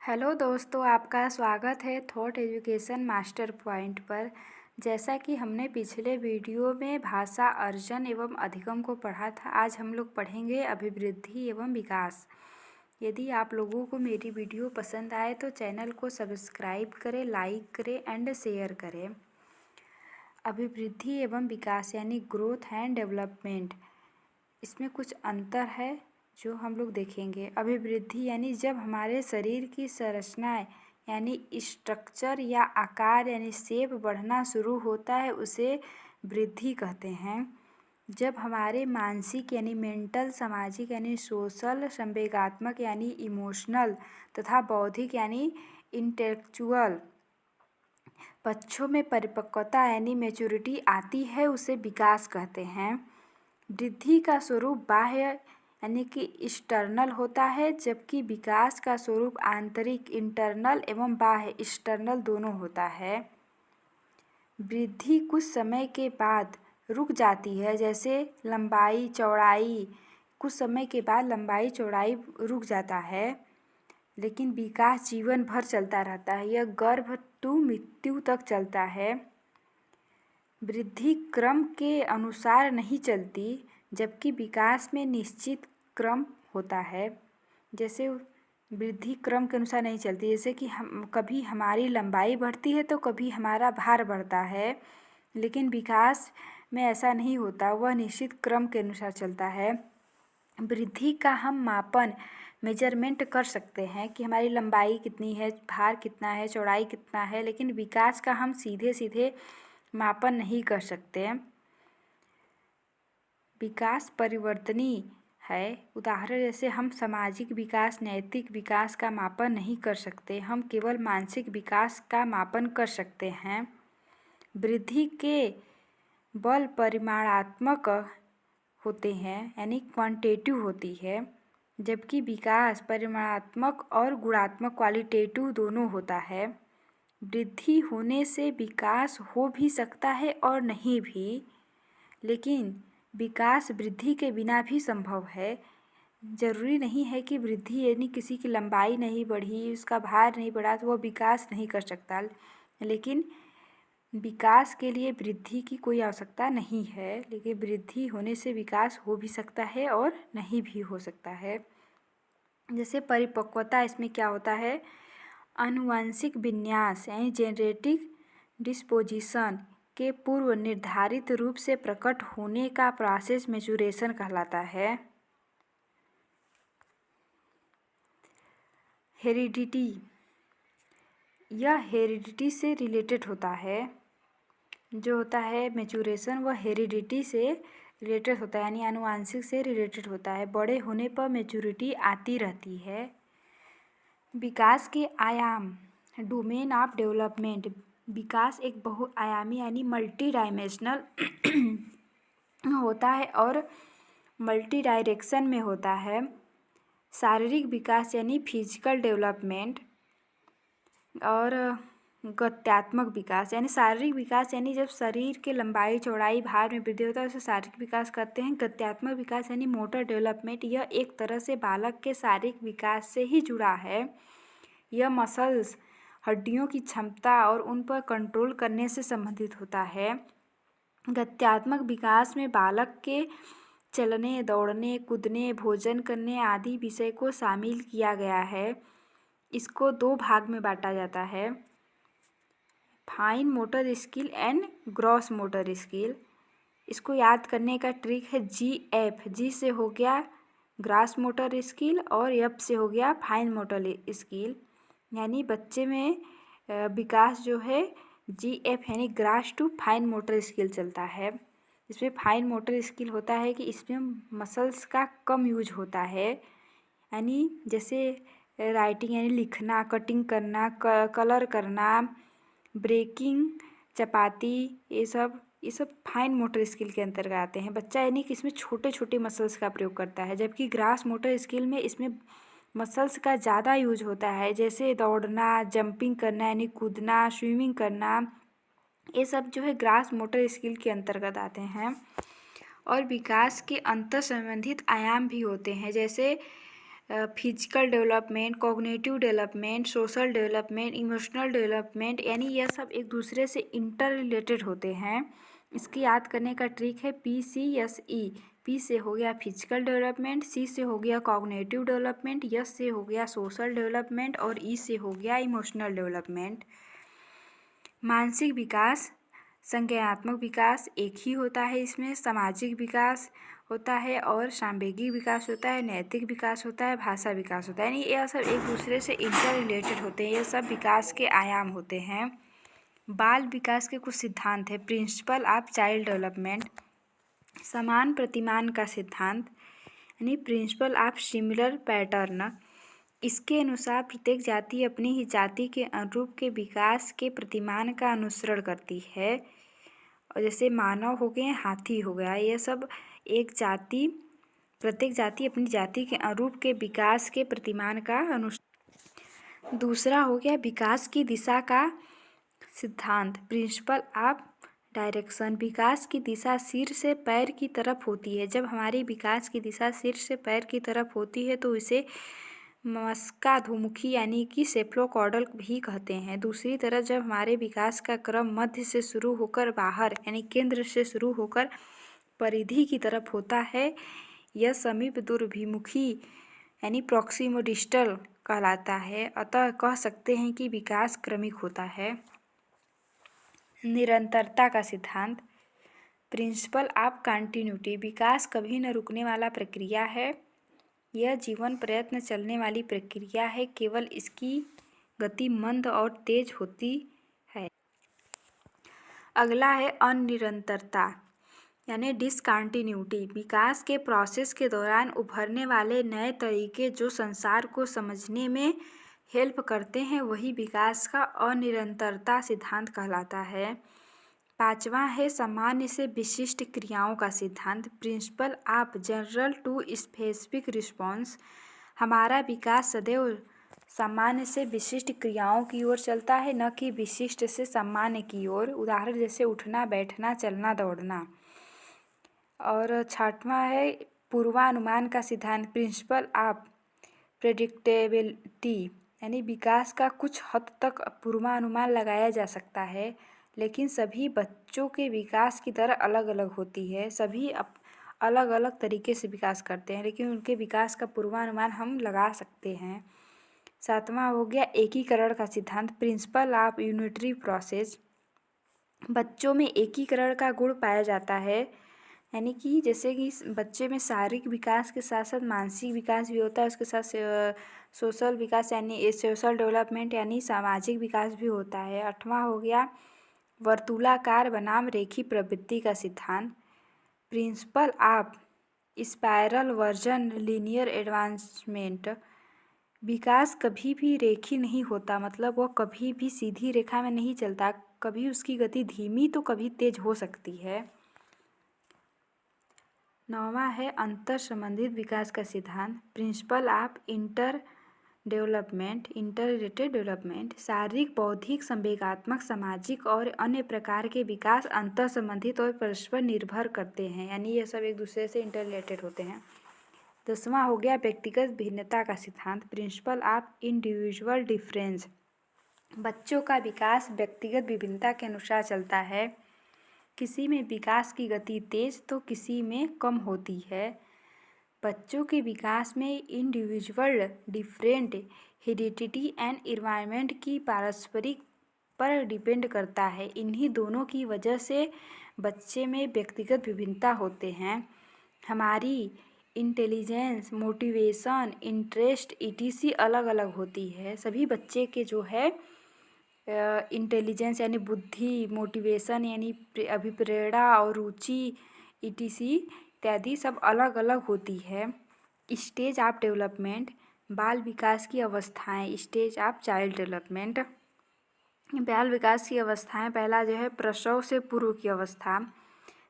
Hello दोस्तों, आपका स्वागत है थॉट एजुकेशन मास्टर पॉइंट पर। जैसा कि हमने पिछले वीडियो में भाषा अर्जन एवं अधिगम को पढ़ा था, आज हम लोग पढ़ेंगे अभिवृद्धि एवं विकास। यदि आप लोगों को मेरी वीडियो पसंद आए तो चैनल को सब्सक्राइब करें, लाइक करें एंड शेयर करें। अभिवृद्धि एवं विकास यानी ग्रोथ एंड डेवलपमेंट, इसमें कुछ अंतर है जो हम लोग देखेंगे। अभिवृद्धि यानी जब हमारे शरीर की संरचनाएं यानी स्ट्रक्चर या आकार यानी शेप बढ़ना शुरू होता है, उसे वृद्धि कहते हैं। जब हमारे मानसिक यानी मेंटल, सामाजिक यानी सोशल, संवेगात्मक यानी इमोशनल तथा बौद्धिक यानी इंटेलेक्चुअल पक्षों में परिपक्वता यानी मैच्योरिटी आती है, उसे विकास कहते हैं। वृद्धि का स्वरूप बाह्य यानी कि एक्सटर्नल होता है, जबकि विकास का स्वरूप आंतरिक इंटरनल एवं बाह्य एक्सटर्नल दोनों होता है। वृद्धि कुछ समय के बाद रुक जाती है, जैसे लंबाई चौड़ाई, कुछ समय के बाद लंबाई चौड़ाई रुक जाता है, लेकिन विकास जीवन भर चलता रहता है। यह गर्भ टू मृत्यु तक चलता है। वृद्धि क्रम के अनुसार नहीं चलती, जबकि विकास में निश्चित क्रम होता है। जैसे वृद्धि क्रम के अनुसार नहीं चलती, जैसे कि कभी हमारी लंबाई बढ़ती है तो कभी हमारा भार बढ़ता है, लेकिन विकास में ऐसा नहीं होता, वह निश्चित क्रम के अनुसार चलता है। वृद्धि का हम मापन मेजरमेंट कर सकते हैं कि हमारी लंबाई कितनी है, भार कितना है, चौड़ाई कितना है, लेकिन विकास का हम सीधे सीधे मापन नहीं कर सकते। विकास परिवर्तनीय है। उदाहरण जैसे हम सामाजिक विकास, नैतिक विकास का मापन नहीं कर सकते, हम केवल मानसिक विकास का मापन कर सकते हैं। वृद्धि के बल परिमाणात्मक होते हैं यानी क्वांटिटेटिव होती है, जबकि विकास परिमाणात्मक और गुणात्मक क्वालिटेटिव दोनों होता है। वृद्धि होने से विकास हो भी सकता है और नहीं भी, लेकिन विकास वृद्धि के बिना भी संभव है। ज़रूरी नहीं है कि वृद्धि यानी किसी की लंबाई नहीं बढ़ी, उसका भार नहीं बढ़ा तो वह विकास नहीं कर सकता, लेकिन विकास के लिए वृद्धि की कोई आवश्यकता नहीं है। लेकिन वृद्धि होने से विकास हो भी सकता है और नहीं भी हो सकता है। जैसे परिपक्वता, इसमें क्या होता है, आनुवंशिक विन्यास यानी जेनेटिक डिस्पोजिशन के पूर्व निर्धारित रूप से प्रकट होने का प्रोसेस मैच्योरेशन कहलाता है। हेरिडिटी, यह हेरिडिटी से रिलेटेड होता है। जो होता है मैच्योरेशन, वह हेरिडिटी से रिलेटेड होता है यानी आनुवंशिक से रिलेटेड होता है। बड़े होने पर मैच्योरिटी आती रहती है। विकास के आयाम, डोमेन ऑफ डेवलपमेंट, विकास एक बहुआयामी यानी मल्टी डायमेंशनल होता है और मल्टी डायरेक्शन में होता है। शारीरिक विकास यानी फिजिकल डेवलपमेंट और गत्यात्मक विकास यानी शारीरिक विकास यानी जब शरीर के लंबाई चौड़ाई भार में वृद्धि होता है उसे शारीरिक विकास कहते हैं। गत्यात्मक विकास यानी मोटर डेवलपमेंट, यह एक तरह से बालक के शारीरिक विकास से ही जुड़ा है। यह मसल्स, हड्डियों की क्षमता और उन पर कंट्रोल करने से संबंधित होता है। गत्यात्मक विकास में बालक के चलने, दौड़ने, कूदने, भोजन करने आदि विषय को शामिल किया गया है। इसको दो भाग में बांटा जाता है, fine motor skill and gross motor skill. इसको याद करने का ट्रिक है GF, G से हो गया ग्रॉस मोटर स्किल और F से हो गया फाइन मोटर स्किल। यानी बच्चे में विकास जो है GF यानी gross to fine motor skill चलता है। इसमें फाइन मोटर स्किल होता है कि इसमें मसल्स का कम यूज होता है, यानी जैसे राइटिंग यानी लिखना, कटिंग करना, कलर करना, ब्रेकिंग, चपाती, ये सब फाइन मोटर स्किल के अंतर्गत आते हैं। बच्चा यानी कि इसमें छोटे छोटे मसल्स का प्रयोग करता है, जबकि ग्रॉस मोटर स्किल में इसमें मसल्स का ज़्यादा यूज होता है, जैसे दौड़ना, जंपिंग करना यानी कूदना, स्विमिंग करना, ये सब जो है ग्रॉस मोटर स्किल के अंतर्गत आते हैं। और विकास के अंतर संबंधित आयाम भी होते हैं, जैसे physical development, cognitive development, social development, emotional development, यानी यह सब एक दूसरे से इंटर रिलेटेड होते हैं। इसकी याद करने का ट्रिक है PCSE। P से हो गया फिजिकल डेवलपमेंट, C से हो गया कॉग्निटिव डेवलपमेंट, S से हो गया सोशल डेवलपमेंट और E से हो गया इमोशनल डेवलपमेंट। मानसिक विकास, संज्ञानात्मक विकास एक ही होता है, इसमें सामाजिक विकास होता है और सांवेगिक विकास होता है, नैतिक विकास होता है, भाषा विकास होता है, यानी यह सब एक दूसरे से इंटर रिलेटेड होते हैं। यह सब विकास के आयाम होते हैं। बाल विकास के कुछ सिद्धांत है। प्रिंसिपल ऑफ चाइल्ड डेवलपमेंट, समान प्रतिमान का सिद्धांत यानी प्रिंसिपल ऑफ सिमिलर पैटर्न। इसके अनुसार प्रत्येक जाति अपनी ही जाति के अनुरूप के विकास के प्रतिमान का अनुसरण करती है। और जैसे मानव हो गए, हाथी हो गया, यह सब प्रत्येक जाति अपनी जाति के अनुरूप के विकास के प्रतिमान का अनुसरण। दूसरा हो गया विकास की दिशा का सिद्धांत, प्रिंसिपल ऑफ डायरेक्शन। विकास की दिशा सिर से पैर की तरफ होती है। जब हमारी विकास की दिशा सिर से पैर की तरफ होती है तो इसे मस्काधुमुखी यानी कि सेफ्लोकॉर्डल भी कहते हैं। दूसरी तरफ जब हमारे विकास का क्रम मध्य से शुरू होकर बाहर यानी केंद्र से शुरू होकर परिधि की तरफ होता है, यह समीप दूरभिमुखी यानी प्रॉक्सिमोडिस्टल कहलाता है। अतः कह सकते हैं कि विकास क्रमिक होता है। निरंतरता का सिद्धांत, प्रिंसिपल ऑफ कंटिन्यूटी। विकास कभी न रुकने वाला प्रक्रिया है। यह जीवन प्रयत्न चलने वाली प्रक्रिया है, केवल इसकी गति मंद और तेज होती है। अगला है अनिरंतरता यानी डिसकंटिन्यूटी। विकास के प्रोसेस के दौरान उभरने वाले नए तरीके जो संसार को समझने में हेल्प करते हैं, वही विकास का अनिरंतरता सिद्धांत कहलाता है। पांचवा है सामान्य से विशिष्ट क्रियाओं का सिद्धांत, principle of general to specific response. हमारा विकास सदैव सामान्य से विशिष्ट क्रियाओं की ओर चलता है, न कि विशिष्ट से सामान्य की ओर। उदाहरण जैसे उठना, बैठना, चलना, दौड़ना। और छठवां है पूर्वानुमान का सिद्धांत, प्रिंसिपल ऑफ प्रेडिक्टेबिलिटी। यानी विकास का कुछ हद तक पूर्वानुमान लगाया जा सकता है, लेकिन सभी बच्चों के विकास की दर अलग अलग होती है। सभी अलग अलग तरीके से विकास करते हैं, लेकिन उनके विकास का पूर्वानुमान हम लगा सकते हैं। सातवां हो गया एकीकरण का सिद्धांत, प्रिंसिपल ऑफ यूनिटरी प्रोसेस। बच्चों में एकीकरण का गुण पाया जाता है, यानी कि जैसे कि बच्चे में शारीरिक विकास के साथ साथ मानसिक विकास भी होता है, उसके साथ सोशल विकास यानी सोशल डेवलपमेंट यानी सामाजिक विकास भी होता है। आठवां हो गया वर्तुलाकार बनाम रेखी प्रवृत्ति का सिद्धांत, principle of spiral version linear advancement. विकास कभी भी रेखी नहीं होता, मतलब वह कभी भी सीधी रेखा में नहीं चलता, कभी उसकी गति धीमी तो कभी तेज हो सकती है। नौवां है अंतर संबंधित विकास का सिद्धांत, principle of inter related development. शारीरिक, बौद्धिक, संवेगात्मक, सामाजिक और अन्य प्रकार के विकास अंतर संबंधित और परस्पर निर्भर करते हैं, यानी ये सब एक दूसरे से इंटर रिलेटेड होते हैं। 10वां हो गया व्यक्तिगत भिन्नता का सिद्धांत, प्रिंसिपल ऑफ इंडिविजुअल डिफरेंस। बच्चों का विकास व्यक्तिगत विभिन्नता के अनुसार चलता है। किसी में विकास की गति तेज तो किसी में कम होती है। बच्चों के विकास में individual different heredity and environment की पारस्परिक पर डिपेंड करता है। इन्हीं दोनों की वजह से बच्चे में व्यक्तिगत विभिन्नता होते हैं। हमारी इंटेलिजेंस, मोटिवेशन, इंटरेस्ट etc अलग अलग होती है। सभी बच्चे के जो है इंटेलिजेंस यानी बुद्धि, मोटिवेशन यानी अभिप्रेरणा और रुचि etc इत्यादि सब अलग अलग होती है। स्टेज ऑफ डेवलपमेंट, बाल विकास की अवस्थाएं, स्टेज ऑफ चाइल्ड डेवलपमेंट। बाल विकास की अवस्थाएं, पहला जो है प्रसव से पूर्व की अवस्था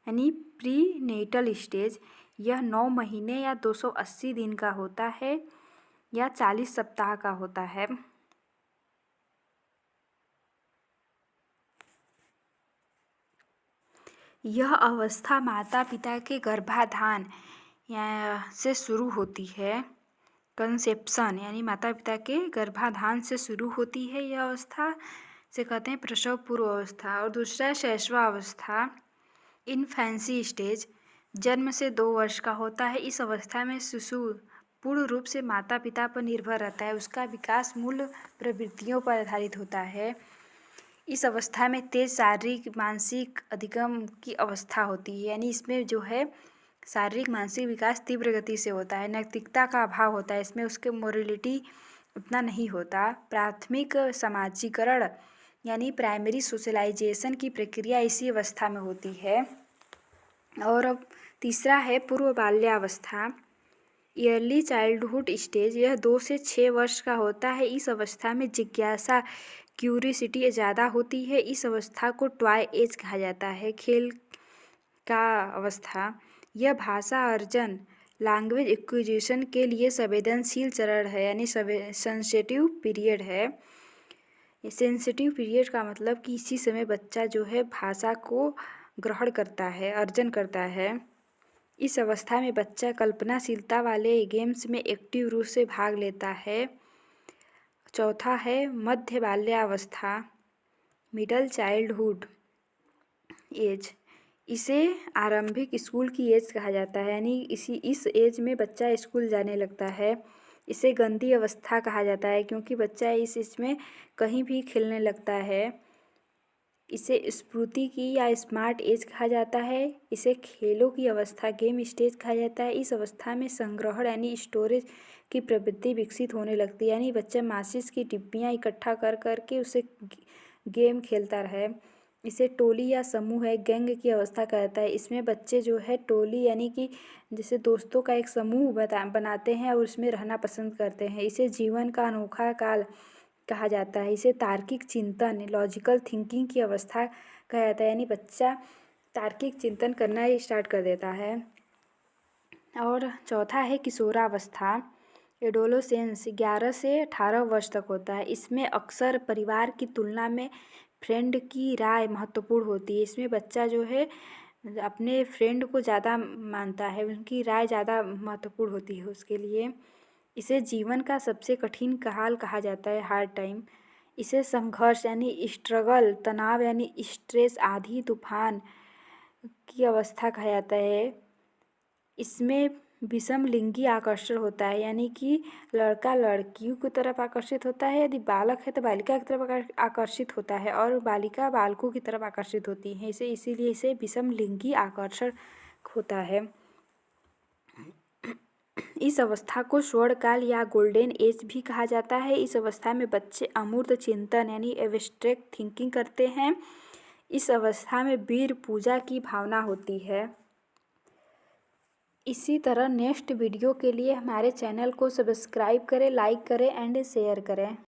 यानी प्री नेटल स्टेज। यह 9 महीने या 280 दिन का होता है या 40 सप्ताह का होता है। यह अवस्था माता पिता के गर्भाधान से शुरू होती है। कंसेप्शन यानी माता पिता के गर्भाधान से शुरू होती है यह अवस्था, से कहते हैं प्रसव पूर्व अवस्था। और दूसरा है शैशवावस्था, इन्फेंसी स्टेज, जन्म से 2 वर्ष का होता है। इस अवस्था में शिशु पूर्ण रूप से माता पिता पर निर्भर रहता है, उसका विकास मूल प्रवृत्तियों पर आधारित होता है। इस अवस्था में तेज शारीरिक मानसिक अधिगम की अवस्था होती है, यानी इसमें जो है शारीरिक मानसिक विकास तीव्र गति से होता है। नैतिकता का अभाव होता है, इसमें उसके मोरलिटी उतना नहीं होता। प्राथमिक समाजीकरण यानी प्राइमरी सोशलाइजेशन की प्रक्रिया इसी अवस्था में होती है। और अब तीसरा है पूर्व बाल्यावस्था, ईयरली चाइल्डहुड स्टेज, यह 2 से 6 वर्ष का होता है। इस अवस्था में जिज्ञासा क्यूरियोसिटी ज़्यादा होती है। इस अवस्था को टॉय एज कहा जाता है, खेल का अवस्था। यह भाषा अर्जन लैंग्वेज एक्विजिशन के लिए संवेदनशील चरण है, यानी सेंसिटिव पीरियड है। सेंसिटिव पीरियड का मतलब कि इसी समय बच्चा जो है भाषा को ग्रहण करता है, अर्जन करता है। इस अवस्था में बच्चा कल्पनाशीलता वाले गेम्स में एक्टिव रूप से भाग लेता है। चौथा है मध्य बाल्यावस्था, मिडल चाइल्डहुड एज, इसे आरंभिक स्कूल की एज कहा जाता है, यानी इस एज में बच्चा स्कूल जाने लगता है। इसे गंदी अवस्था कहा जाता है क्योंकि बच्चा इस एज में कहीं भी खेलने लगता है। इसे स्फूर्ति की या स्मार्ट एज कहा जाता है। इसे खेलों की अवस्था गेम स्टेज कहा जाता है। इस अवस्था में संग्रहण यानी स्टोरेज की प्रवृत्ति विकसित होने लगती है, यानी बच्चा माचिस की डिब्बियाँ इकट्ठा कर करके उसे गेम खेलता रहे। इसे टोली या समूह है गैंग की अवस्था कहता है। इसमें बच्चे जो है टोली यानी कि जैसे दोस्तों का एक समूह बनाते हैं और उसमें रहना पसंद करते हैं। इसे जीवन का अनोखा काल कहा जाता है। इसे तार्किक चिंतन लॉजिकल थिंकिंग की अवस्था कहा जाता है, यानी बच्चा तार्किक चिंतन करना ही स्टार्ट कर देता है। और चौथा है किशोरावस्था, एडोलोसेंस, 11 से 18 वर्ष तक होता है। इसमें अक्सर परिवार की तुलना में फ्रेंड की राय महत्वपूर्ण होती है। इसमें बच्चा जो है अपने फ्रेंड को ज़्यादा मानता है, उनकी राय ज़्यादा महत्वपूर्ण होती है उसके लिए। इसे जीवन का सबसे कठिन काल कहा जाता है, हार्ड टाइम। इसे संघर्ष यानी स्ट्रगल, तनाव यानी स्ट्रेस, आंधी तूफान की अवस्था कहा जाता है। इसमें विषम लिंगी आकर्षण होता है, यानी कि लड़का लड़कियों की तरफ आकर्षित होता है, यदि बालक है तो बालिका की तरफ आकर्षित होता है, और बालिका बालकों की तरफ आकर्षित होती है। इसीलिए इसे विषम लिंगी आकर्षण होता है। इस अवस्था को स्वर्णकाल या गोल्डन एज भी कहा जाता है। इस अवस्था में बच्चे अमूर्त चिंतन यानी एब्स्ट्रैक्ट थिंकिंग करते हैं। इस अवस्था में वीर पूजा की भावना होती है। इसी तरह नेक्स्ट वीडियो के लिए हमारे चैनल को सब्सक्राइब करें, लाइक करें एंड शेयर करें।